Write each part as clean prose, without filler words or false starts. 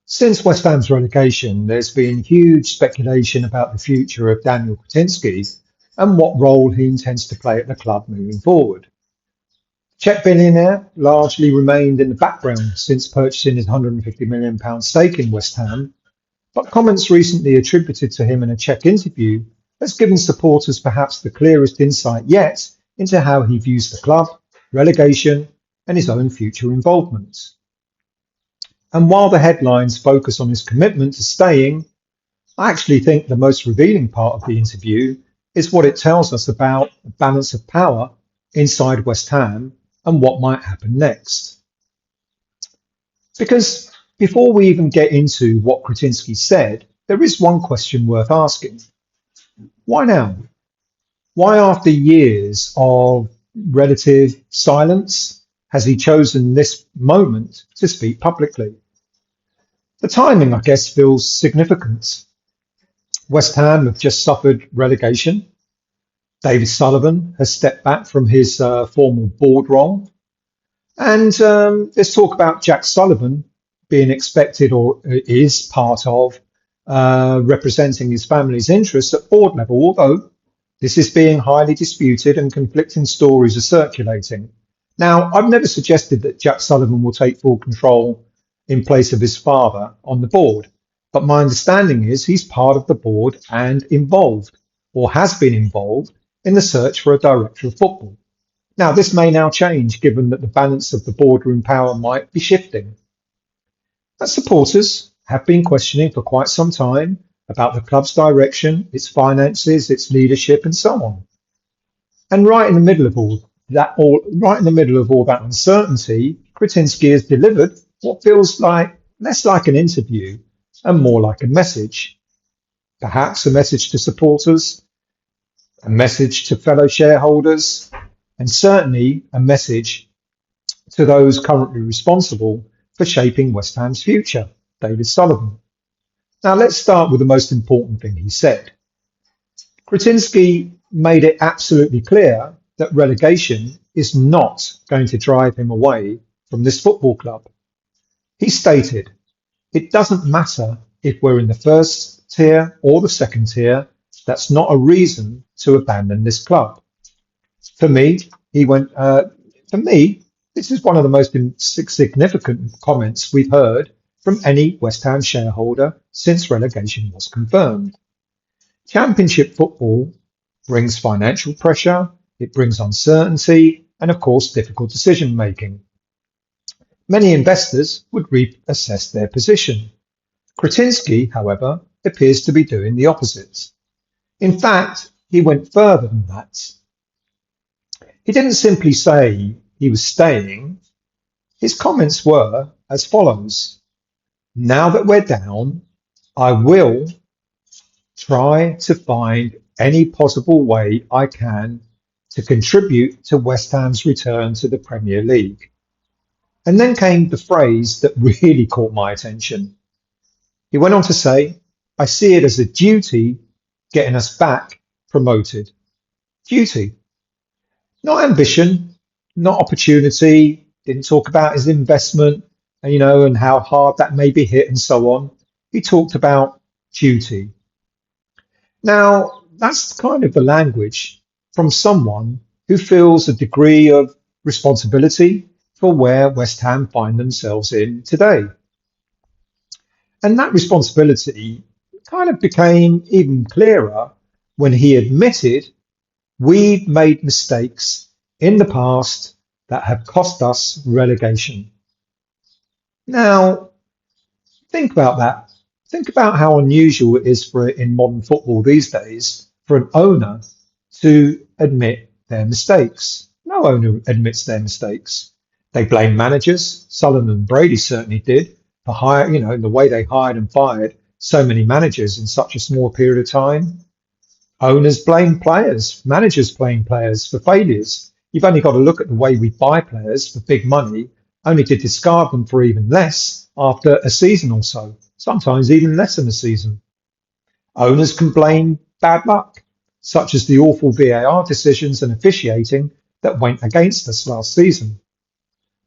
Since West Ham's relegation, there's been huge speculation about the future of Daniel Kretinsky and what role he intends to play at the club moving forward. Czech billionaire largely remained in the background since purchasing his £150 million stake in West Ham, but comments recently attributed to him in a Czech interview has given supporters perhaps the clearest insight yet into how he views the club, relegation, and his own future involvement. And while the headlines focus on his commitment to staying, I actually think the most revealing part of the interview is what it tells us about the balance of power inside West Ham and what might happen next. Because before we even get into what Kretinsky said, there is one question worth asking. Why now? Why, after years of relative silence, has he chosen this moment to speak publicly? The timing, I guess, feels significant. West Ham have just suffered relegation. David Sullivan has stepped back from his formal board role. And there's talk about Jack Sullivan being expected or is part of representing his family's interests at board level, although this is being highly disputed and conflicting stories are circulating. Now, I've never suggested that Jack Sullivan will take full control in place of his father on the board, but my understanding is he's part of the board and involved, or has been involved, in the search for a director of football. Now, this may now change given that the balance of the boardroom power might be shifting. But supporters have been questioning for quite some time about the club's direction, its finances, its leadership, and so on. And right in the middle of all that uncertainty, Kretinsky has delivered what feels like less like an interview and more like a message. Perhaps a message to supporters, a message to fellow shareholders, and certainly a message to those currently responsible for shaping West Ham's future, David Sullivan. Now let's start with the most important thing he said. Kretinsky made it absolutely clear that relegation is not going to drive him away from this football club. He stated, "It doesn't matter if we're in the first tier or the second tier, that's not a reason to abandon this club." For me, this is one of the most significant comments we've heard from any West Ham shareholder since relegation was confirmed. Championship football brings financial pressure, it brings uncertainty, and of course, difficult decision making. Many investors would reassess their position. Kretinsky, however, appears to be doing the opposite. In fact, he went further than that. He didn't simply say he was staying. His comments were as follows. "Now that we're down, I will try to find any possible way I can to contribute to West Ham's return to the Premier League." And then came the phrase that really caught my attention. He went on to say, "I see it as a duty getting us back promoted." Duty. Not ambition, not opportunity, didn't talk about his investment, and how hard that may be hit and so on. He talked about duty. Now, that's kind of the language from someone who feels a degree of responsibility for where West Ham find themselves in today. And that responsibility kind of became even clearer when he admitted we've made mistakes in the past that have cost us relegation. Now, think about that. Think about how unusual it is for in modern football these days for an owner to admit their mistakes. No owner admits their mistakes. They blame managers. Sullivan and Brady certainly did for the way they hired and fired so many managers in such a small period of time. Owners blame players. Managers blame players for failures. You've only got to look at the way we buy players for big money, only to discard them for even less after a season or so, sometimes even less than a season. Owners can blame bad luck, such as the awful VAR decisions and officiating that went against us last season.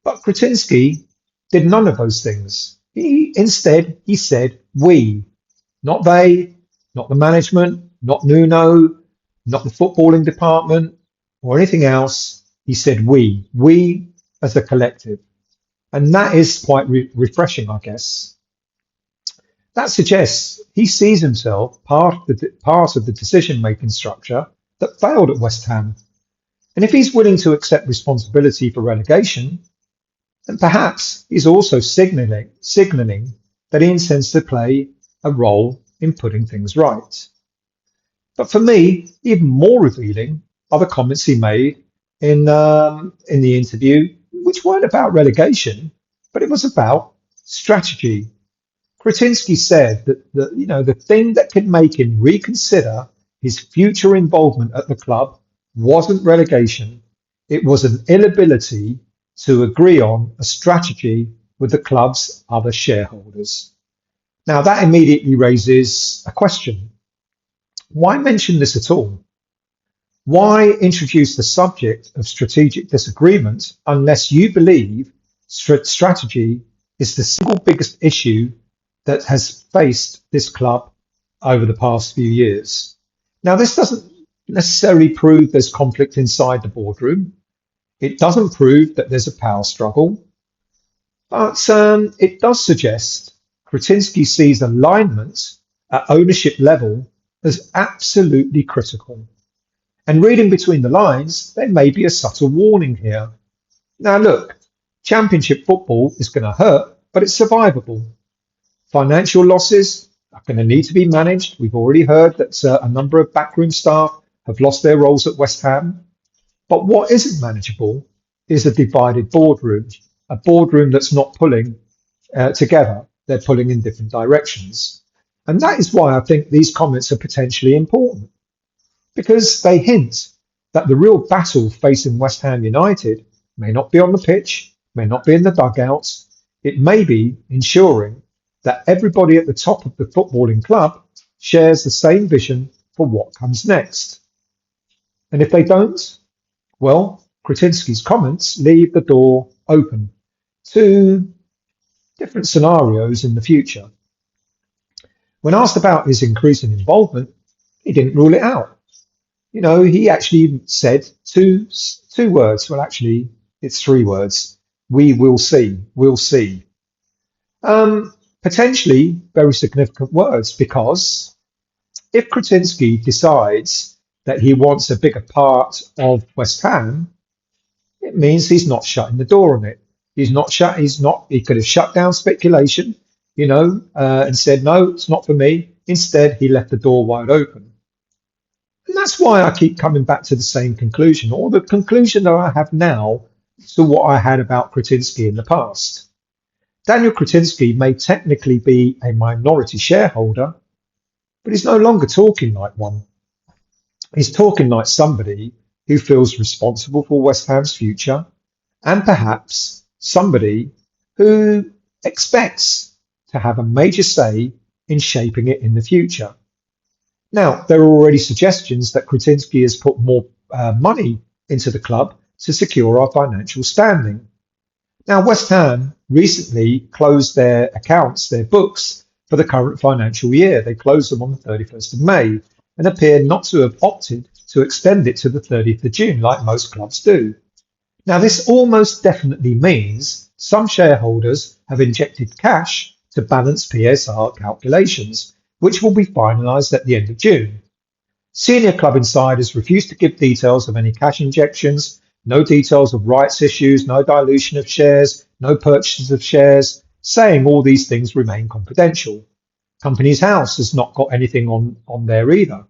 But Kretinsky did none of those things. He said we, not they, not the management, not Nuno, not the footballing department or anything else. He said we as a collective. And that is quite refreshing, I guess. That suggests he sees himself part of the decision-making structure that failed at West Ham. And if he's willing to accept responsibility for relegation, then perhaps he's also signalling that he intends to play a role in putting things right. But for me, even more revealing are the comments he made in the interview, which weren't about relegation, but it was about strategy. Kretinsky said that the thing that could make him reconsider his future involvement at the club wasn't relegation, it was an inability to agree on a strategy with the club's other shareholders. Now that immediately raises a question. Why mention this at all? Why introduce the subject of strategic disagreement unless you believe strategy is the single biggest issue that has faced this club over the past few years? Now, this doesn't necessarily prove there's conflict inside the boardroom. It doesn't prove that there's a power struggle, but it does suggest Kretinsky sees alignment at ownership level as absolutely critical. And reading between the lines, there may be a subtle warning here. Now look, championship football is going to hurt, but it's survivable. Financial losses are going to need to be managed. We've already heard that a number of backroom staff have lost their roles at West Ham. But what isn't manageable is a divided boardroom, a boardroom that's not pulling together. They're pulling in different directions. And that is why I think these comments are potentially important, because they hint that the real battle facing West Ham United may not be on the pitch, may not be in the dugouts. It may be ensuring that everybody at the top of the footballing club shares the same vision for what comes next. And if they don't, well, Kretinsky's comments leave the door open to different scenarios in the future. When asked about his increasing involvement, he didn't rule it out. He actually said two words. Well, actually, it's 3 words. We will see. We'll see. Potentially very significant words, because if Kretinsky decides that he wants a bigger part of West Ham, it means he's not shutting the door on it. He could have shut down speculation, and said, no, it's not for me. Instead, he left the door wide open. And that's why I keep coming back to the same conclusion, or the conclusion that I have now to what I had about Kretinsky in the past. Daniel Kretinsky may technically be a minority shareholder, but he's no longer talking like one. He's talking like somebody who feels responsible for West Ham's future, and perhaps somebody who expects to have a major say in shaping it in the future. Now, there are already suggestions that Kretinsky has put more money into the club to secure our financial standing. Now, West Ham recently closed their accounts, their books, for the current financial year. They closed them on the 31st of May and appear not to have opted to extend it to the 30th of June, like most clubs do. Now, this almost definitely means some shareholders have injected cash to balance PSR calculations, which will be finalised at the end of June. Senior club insiders refused to give details of any cash injections, no details of rights issues, no dilution of shares, no purchases of shares, saying all these things remain confidential. Company's House has not got anything on there either.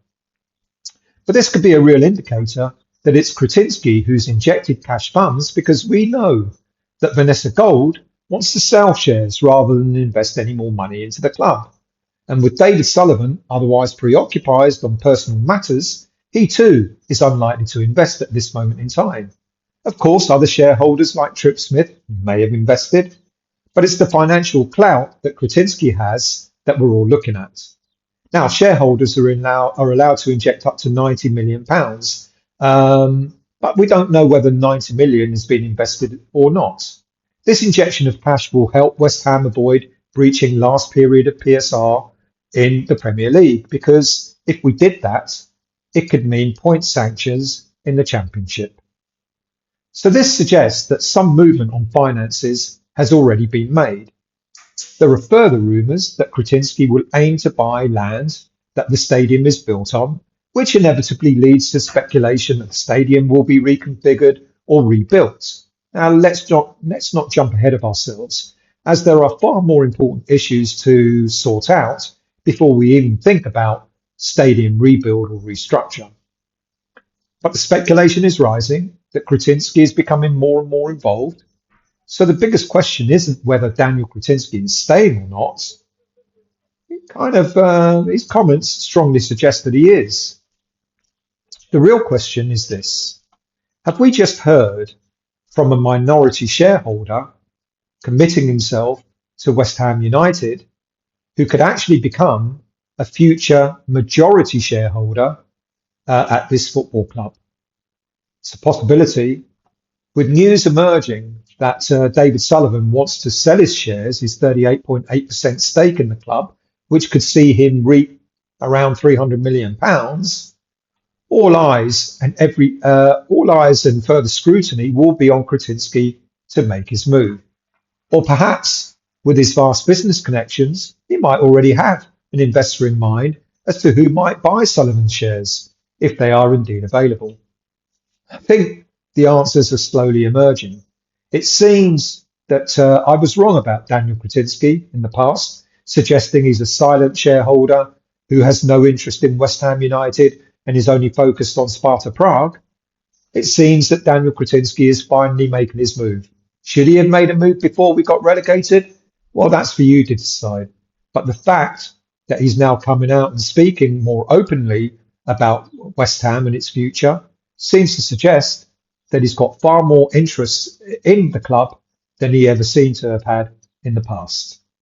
But this could be a real indicator that it's Kretinsky who's injected cash funds, because we know that Vanessa Gold wants to sell shares rather than invest any more money into the club. And with David Sullivan otherwise preoccupied on personal matters, he too is unlikely to invest at this moment in time. Of course, other shareholders like Trip Smith may have invested, but it's the financial clout that Kretinsky has that we're all looking at. Now, shareholders are allowed to inject up to £90 million, but we don't know whether 90 million has been invested or not. This injection of cash will help West Ham avoid breaching last period of PSR in the Premier League, because if we did that, it could mean point sanctions in the Championship. So this suggests that some movement on finances has already been made. There are further rumours that Kretinsky will aim to buy land that the stadium is built on, which inevitably leads to speculation that the stadium will be reconfigured or rebuilt. Now, let's not jump ahead of ourselves, as there are far more important issues to sort out before we even think about stadium rebuild or restructure. But the speculation is rising that Kretinsky is becoming more and more involved. So the biggest question isn't whether Daniel Kretinsky is staying or not. His comments strongly suggest that he is. The real question is this: have we just heard from a minority shareholder committing himself to West Ham United, who could actually become a future majority shareholder at this football club? It's a possibility, with news emerging that David Sullivan wants to sell his shares, his 38.8% stake in the club, which could see him reap around £300 million. All eyes and further scrutiny will be on Kretinsky to make his move. Or perhaps, with his vast business connections, he might already have an investor in mind as to who might buy Sullivan's shares, if they are indeed available. I think the answers are slowly emerging. It seems that I was wrong about Daniel Kretinsky in the past, suggesting he's a silent shareholder who has no interest in West Ham United and is only focused on Sparta Prague. It seems that Daniel Kretinsky is finally making his move. Should he have made a move before we got relegated? Well, that's for you to decide. But the fact that he's now coming out and speaking more openly about West Ham and its future seems to suggest that he's got far more interest in the club than he ever seemed to have had in the past.